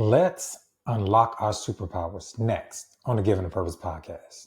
Let's unlock our superpowers next on the Given a Purpose podcast.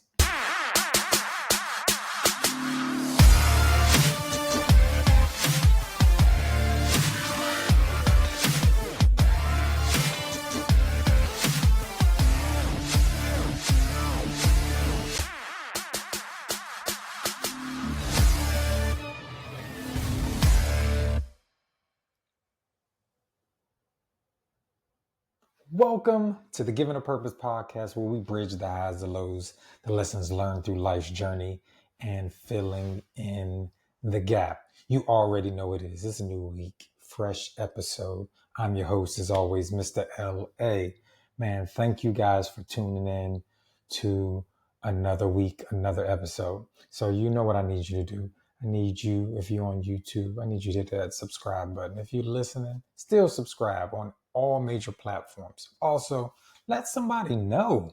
Welcome to the Given a Purpose podcast, where we bridge the highs, the lows, the lessons learned through life's journey, and filling in the gap. You already know what it is. It's a new week, fresh episode. I'm your host, as always, Mr. L.A. Man, thank you guys for tuning in to another week, another episode. So you know what I need you to do. I need you, if you're on YouTube, I need you to hit that subscribe button. If you're listening, still subscribe on all major platforms. Also, let somebody know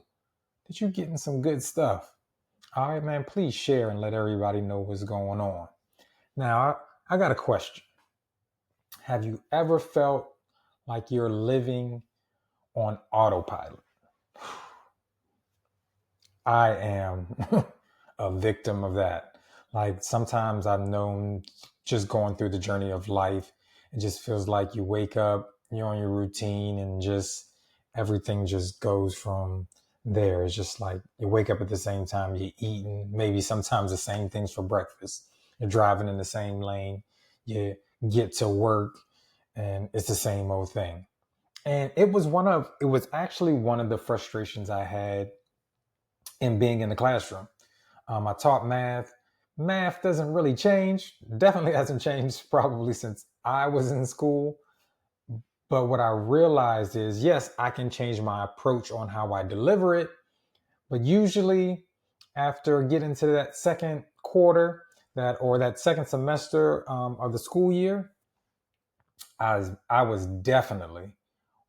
that you're getting some good stuff. All right, man, please share and let everybody know what's going on. Now, I got a question. Have you ever felt like you're living on autopilot? I am a victim of that. Like sometimes I've known just going through the journey of life, it just feels like you wake up, you're on your routine, and just everything just goes from there. It's just like you wake up at the same time, you're eating maybe sometimes the same things for breakfast. You're driving in the same lane, you get to work, and it's the same old thing. And it was actually one of the frustrations I had in being in the classroom. I taught math. Math doesn't really change. Definitely hasn't changed probably since I was in school. But what I realized is, yes, I can change my approach on how I deliver it. But usually after getting to that second quarter, that second semester of the school year, I was definitely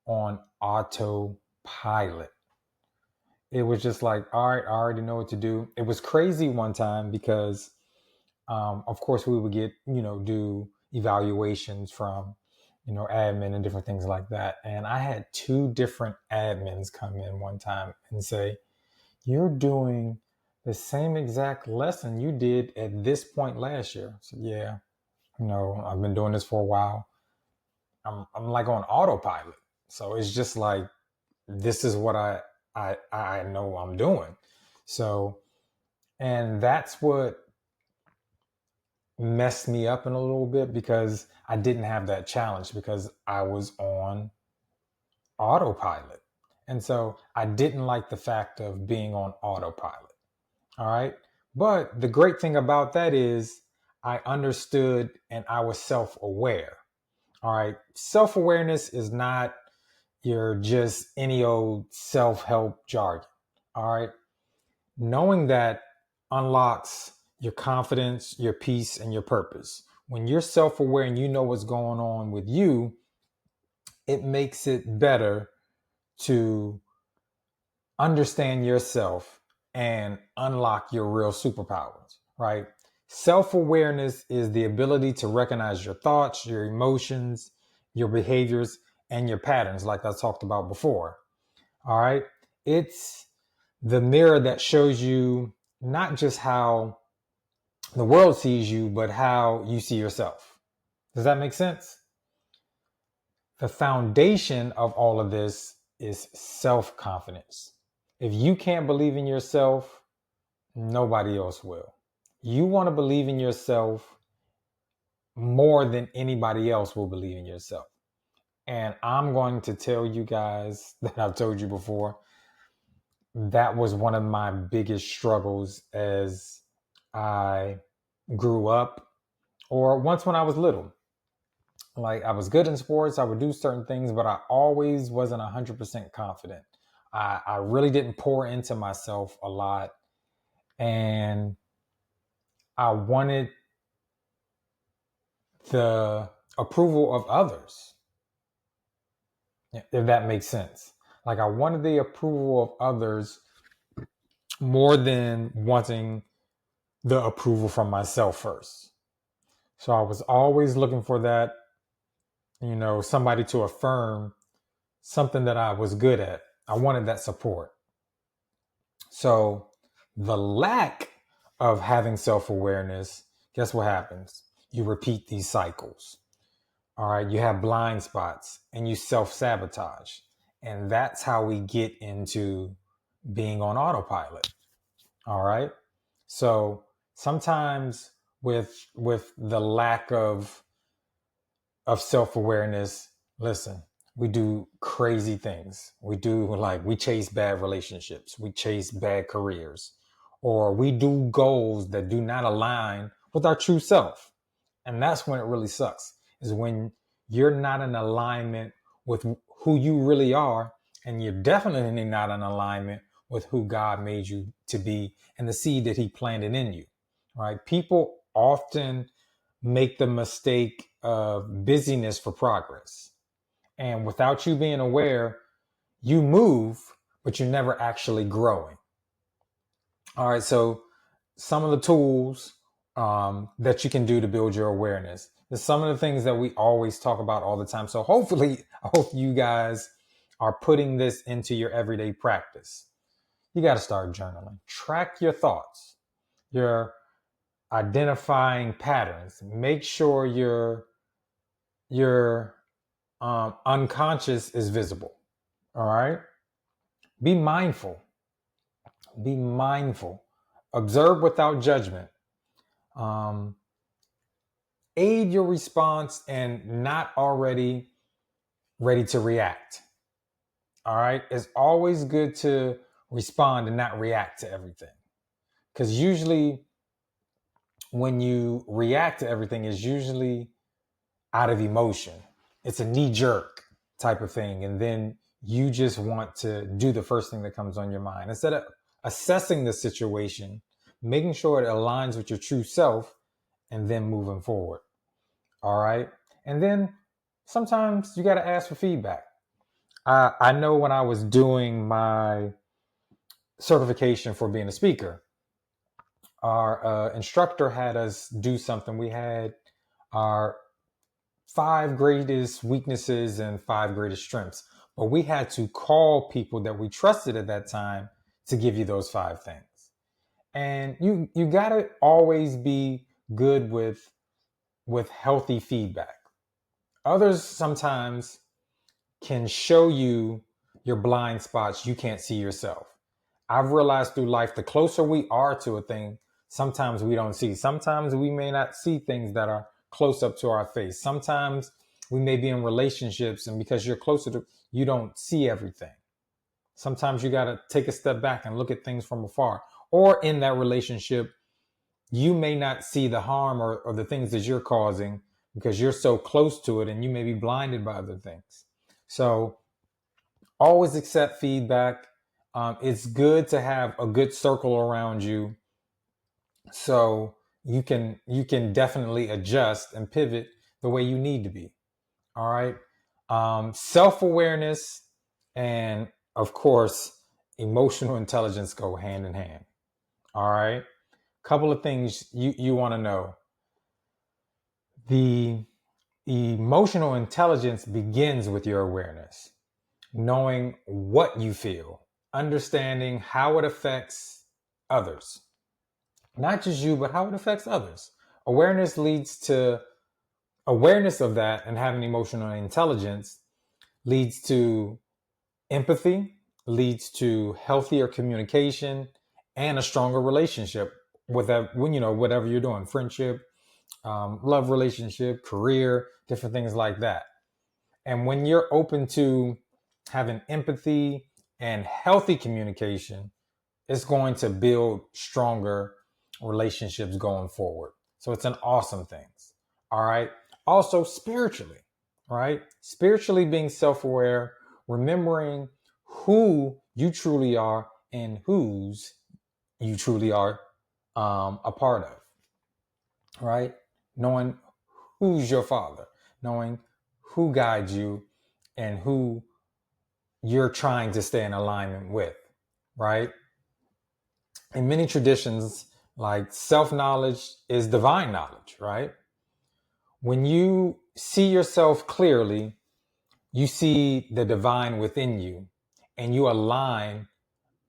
on autopilot. It was just like, all right, I already know what to do. It was crazy one time because, of course, we would get, do evaluations from, admin and different things like that. And I had two different admins come in one time and say, you're doing the same exact lesson you did at this point last year. So yeah, I've been doing this for a while. I'm like on autopilot. So it's just like, this is what I know I'm doing. So, and that's what messed me up in a little bit, because I didn't have that challenge because I was on autopilot. And so I didn't like the fact of being on autopilot. All right. But the great thing about that is I understood and I was self-aware. All right. Self-awareness is not your just any old self-help jargon. All right. Knowing that unlocks your confidence, your peace, and your purpose. When you're self-aware and you know what's going on with you, it makes it better to understand yourself and unlock your real superpowers, right? Self-awareness is the ability to recognize your thoughts, your emotions, your behaviors, and your patterns, like I talked about before. All right. It's the mirror that shows you not just how the world sees you, but how you see yourself. Does that make sense? The foundation of all of this is self-confidence. If you can't believe in yourself, nobody else will. You want to believe in yourself more than anybody else will believe in yourself. And I'm going to tell you guys that I've told you before, that was one of my biggest struggles as I grew up, or once when I was little. Like, I was good in sports, I would do certain things, but I always wasn't 100% confident. I really didn't pour into myself a lot, and I wanted the approval of others, if that makes sense. Like, I wanted the approval of others more than wanting the approval from myself first. So I was always looking for that, somebody to affirm something that I was good at. I wanted that support. So the lack of having self-awareness, guess what happens? You repeat these cycles. All right. You have blind spots and you self-sabotage. And that's how we get into being on autopilot. All right. So sometimes with the lack of self-awareness, listen, we do crazy things. We chase bad relationships, we chase bad careers, or we do goals that do not align with our true self. And that's when it really sucks, is when you're not in alignment with who you really are, and you're definitely not in alignment with who God made you to be and the seed that he planted in you. Right? People often make the mistake of busyness for progress. And without you being aware, you move, but you're never actually growing. All right. So some of the tools that you can do to build your awareness. There's some of the things that we always talk about all the time. So hopefully, I hope you guys are putting this into your everyday practice. You got to start journaling. Track your thoughts. You're identifying patterns. Make sure your unconscious is visible. All right. Be mindful. Be mindful. Observe without judgment. Um, Aid your response and not already ready to react. All right. It's always good to respond and not react to everything. Because usually when you react to everything, is usually out of emotion. It's a knee jerk type of thing. And then you just want to do the first thing that comes on your mind. Instead of assessing the situation, making sure it aligns with your true self, and then moving forward. All right. And then sometimes you got to ask for feedback. I know when I was doing my certification for being a speaker, our instructor had us do something. We had our 5 greatest weaknesses and 5 greatest strengths, but we had to call people that we trusted at that time to give you those 5 things. And you got to always be good with healthy feedback. Others sometimes can show you your blind spots you can't see yourself. I've realized through life, the closer we are to a thing, sometimes we don't see. Sometimes we may not see things that are close up to our face. Sometimes we may be in relationships, and because you're closer to, you don't see everything. Sometimes you got to take a step back and look at things from afar. Or in that relationship, you may not see the harm or the things that you're causing because you're so close to it, and you may be blinded by other things. So always accept feedback. It's good to have a good circle around you, so you can definitely adjust and pivot the way you need to be. All right. Self-awareness and, of course, emotional intelligence go hand in hand. All right. Couple of things you want to know. The emotional intelligence begins with your awareness, knowing what you feel, understanding how it affects others, not just you, but how it affects others. Awareness leads to awareness of that, and having emotional intelligence leads to empathy, leads to healthier communication and a stronger relationship with that, when whatever you're doing, friendship, love relationship, career, different things like that. And when you're open to having empathy and healthy communication, it's going to build stronger relationships going forward. So it's an awesome thing. All right. Also, spiritually, right? Spiritually being self-aware, remembering who you truly are and whose you truly are a part of, right? Knowing who's your father, knowing who guides you and who you're trying to stay in alignment with, right? In many traditions, like, self-knowledge is divine knowledge, right? When you see yourself clearly, you see the divine within you and you align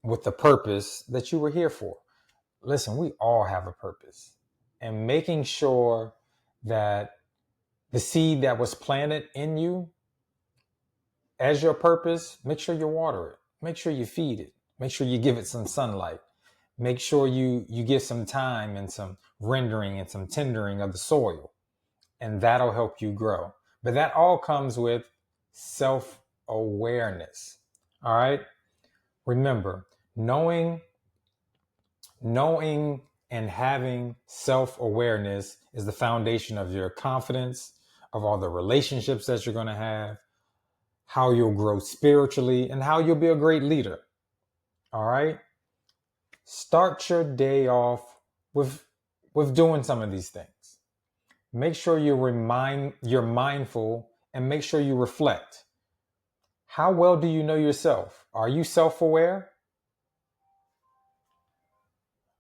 with the purpose that you were here for. Listen, we all have a purpose, and making sure that the seed that was planted in you as your purpose, make sure you water it, make sure you feed it, make sure you give it some sunlight, make sure you give some time and some rendering and some tendering of the soil, and that'll help you grow. But that all comes with self-awareness. All right. Remember, knowing and having self-awareness is the foundation of your confidence, of all the relationships that you're going to have, how you'll grow spiritually, and how you'll be a great leader. All right. Start your day off with doing some of these things. Make sure you're mindful, and make sure you reflect. How well do you know yourself? Are you self-aware?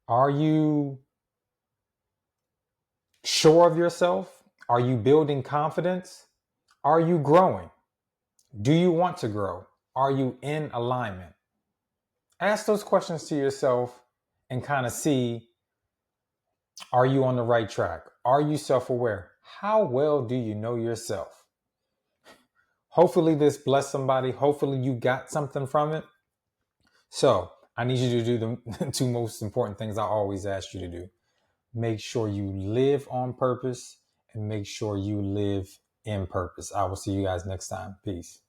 Are you sure of yourself? Are you building confidence? Are you growing? Do you want to grow? Are you in alignment? Ask those questions to yourself and kind of see, are you on the right track? Are you self-aware? How well do you know yourself? Hopefully this blessed somebody. Hopefully you got something from it. So I need you to do the two most important things I always ask you to do. Make sure you live on purpose and make sure you live in purpose. I will see you guys next time. Peace.